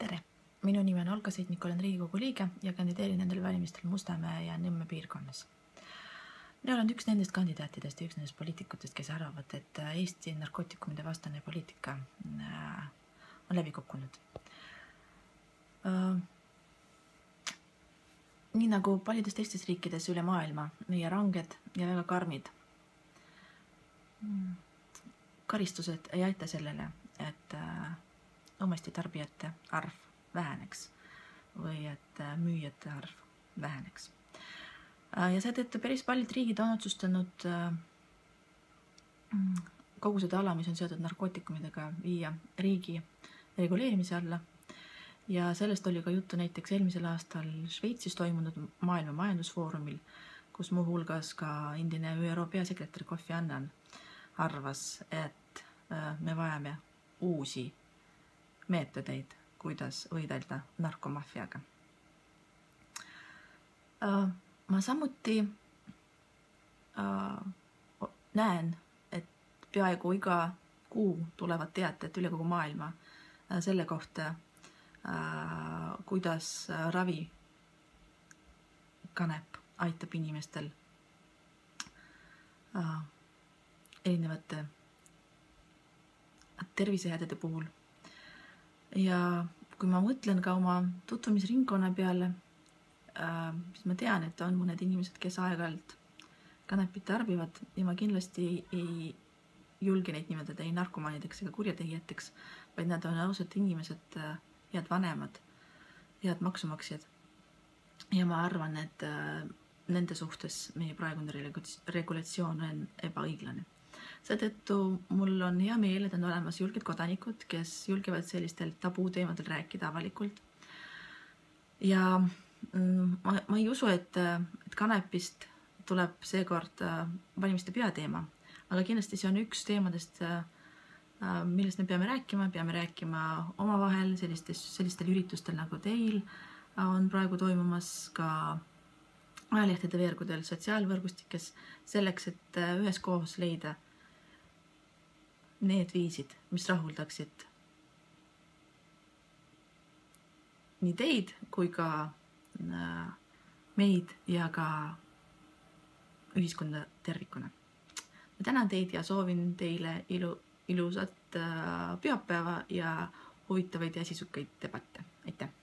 Tere! Minu nimi on Olga Seitnik, olen Riigikogu liige ja kandideerin nendel valimistel Mustamäe ja Nõmme piirkonnas. Mina olen üks nendest kandidaatidest ja üks nendest poliitikutest, kes arvavad, et Eesti narkootikumide vastane poliitika on läbi kukkunud. Nii nagu paljudes teistes riikides üle maailma, meie ranged ja väga karmid karistused ei aita sellele, et uuesti tarbijate arv väheneks või et müüjate arv väheneks. Ja seetõttu päris paljud riigid on otsustanud kogu seda ala, mis on seotud narkootikumidega, viia riigi reguleerimise alla. Ja sellest oli ka juttu näiteks eelmisel aastal Šveitsis toimunud maailma majandusfoorumil, kus muu hulgas ka endine ÜRO peasekretär Kofi Annan arvas, et me vajame uusi meetodeid, kuidas võidelda narkomafiaga. Ma samuti näen, et peaaegu iga kuu tulevad teated üle kogu maailma selle kohta, kuidas ravi kanep aitab inimestel erinevate tervisehädade puhul. Ja kui ma mõtlen ka oma tutvumisringkonna peale, siis ma tean, et on mõned inimesed, kes aeg-ajalt kanepit tarbivad ja ma kindlasti ei julge neid nimetada ei narkomaanideks ega kurjategijateks, vaid nad on ausad inimesed, head vanemad, head maksumaksjad. Ja ma arvan, et nende suhtes meie praegune regulatsioon on ebaõiglane. Seetõttu mul on hea meel, et on olemas julged kodanikud, kes julgevad sellistel tabuteemadel rääkida avalikult. Ja ma ei usu, et kanepist tuleb seekord valimiste peateema, aga kindlasti see on üks teemadest, millest me peame rääkima omavahel sellistel üritustel nagu teil on praegu toimumas ka ajalehtede veergudel sotsiaalvõrgustikes selleks, et üheskoos leida need viisid, mis rahuldaksid nii teid kui ka meid ja ka ühiskonda tervikuna. Ma tänan teid ja soovin teile ilusat pühapäeva ja huvitavaid ja sisukaid debatte. Aitäh!